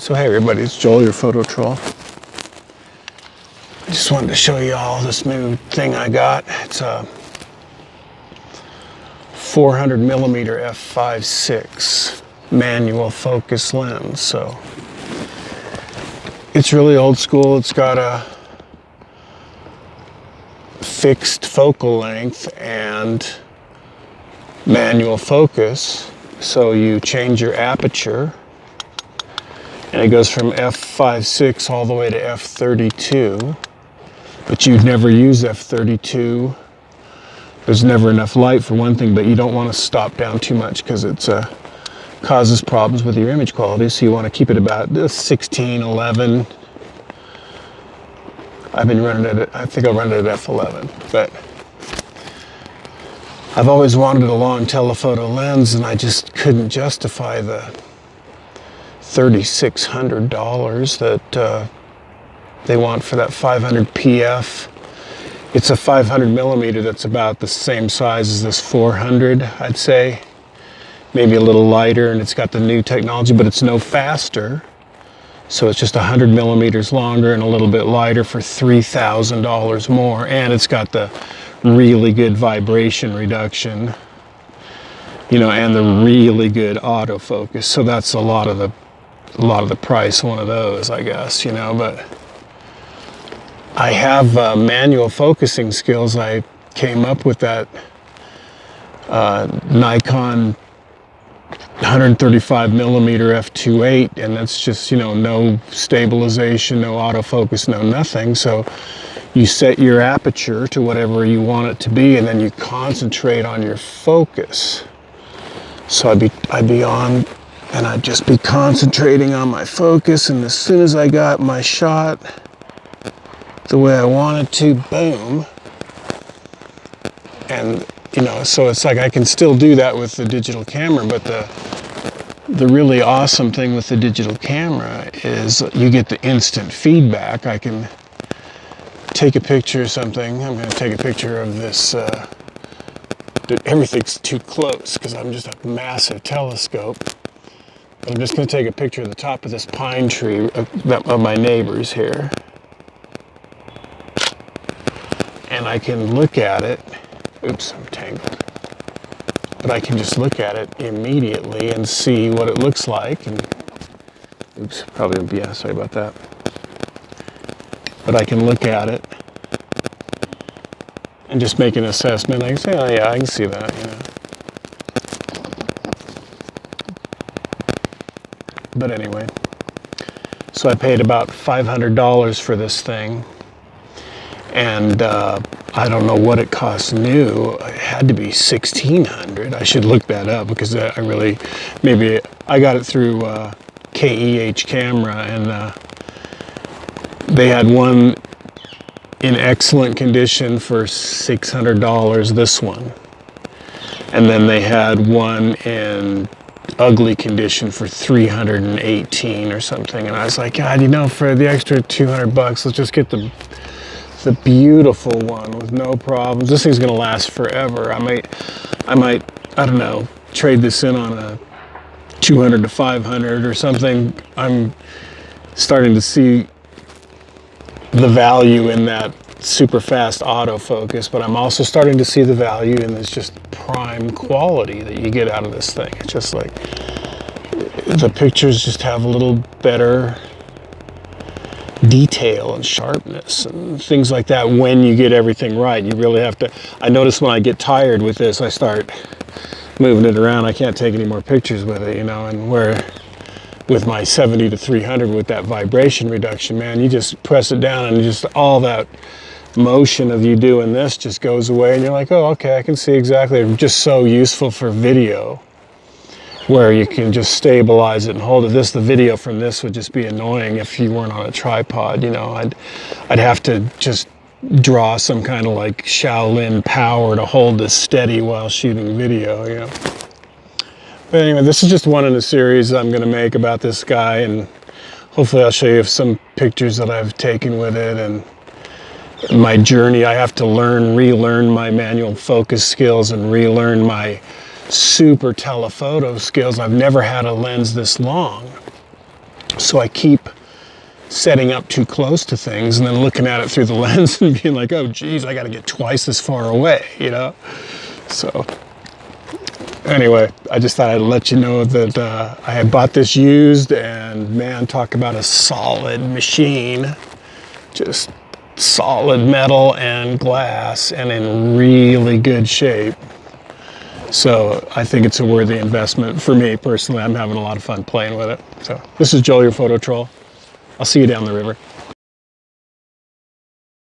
So hey everybody, it's Joel, your photo troll. I just wanted to show you all this new thing I got. It's a 400mm f/6 manual focus lens. So it's really old school. It's got a fixed focal length and manual focus. So you change your aperture, and it goes from f/6 all the way to f/32, but you'd never use f/32. There's never enough light for one thing, but you don't want to stop down too much because it causes problems with your image quality, so you want to keep it about 16, 11. I've been running it, I think I'll run it at f11, but I've always wanted a long telephoto lens, and I just couldn't justify the $3,600 that they want for that 500 PF. It's a 500mm that's about the same size as this 400, I'd say. Maybe a little lighter, and it's got the new technology, but it's no faster. So it's just 100mm longer and a little bit lighter for $3,000 more. And it's got the really good vibration reduction, and the really good autofocus. So that's a lot of the price, one of those, I guess, but I have manual focusing skills. I came up with that Nikon 135mm f2.8, and that's just, no stabilization, no autofocus, no nothing. So you set your aperture to whatever you want it to be, and then you concentrate on your focus. So I'd be on, and I'd just be concentrating on my focus, and as soon as I got my shot the way I wanted to, boom. And so it's like I can still do that with the digital camera, but the really awesome thing with the digital camera is you get the instant feedback. I can take a picture of something. I'm going to take a picture of this. Everything's too close because I'm just a massive telescope. But I'm just going to take a picture of the top of this pine tree of my neighbor's here. And I can look at it. Oops, I'm tangled. But I can just look at it immediately and see what it looks like. And oops, probably, yeah, sorry about that. But I can look at it and just make an assessment. I can say, oh yeah, I can see that, But anyway, so I paid about $500 for this thing, and I don't know what it costs new. It had to be $1,600. I should look that up because maybe I got it through KEH Camera, and they had one in excellent condition for $600, this one. And then they had one in ugly condition for $318 or something. And I was like, God, for the extra $200, let's just get the beautiful one with no problems. This thing's gonna last forever. I might, I don't know, trade this in on a 200 to 500 or something. I'm starting to see the value in that super fast autofocus, but I'm also starting to see the value in this just prime quality that you get out of this thing. It's just like the pictures just have a little better detail and sharpness and things like that when you get everything right. You really have to. I notice when I get tired with this, I start moving it around. I can't take any more pictures with it, and where with my 70 to 300 with that vibration reduction, man, you just press it down and just all that motion of you doing this just goes away, and you're like, oh, okay, I can see exactly. It's just so useful for video, where you can just stabilize it and hold it. The video from this would just be annoying if you weren't on a tripod. I'd have to just draw some kind of like Shaolin power to hold this steady while shooting video. But anyway, this is just one in a series I'm going to make about this guy, and hopefully I'll show you some pictures that I've taken with it and my journey. I have to relearn my manual focus skills and relearn my super telephoto skills. I've never had a lens this long. So I keep setting up too close to things and then looking at it through the lens and being like, oh geez, I got to get twice as far away, you know? So anyway, I just thought I'd let you know that I had bought this used, and man, talk about a solid machine. Just solid metal and glass and in really good shape. So I think it's a worthy investment for me personally. I'm having a lot of fun playing with it. So this is Joel, your photo troll. I'll see you down the river.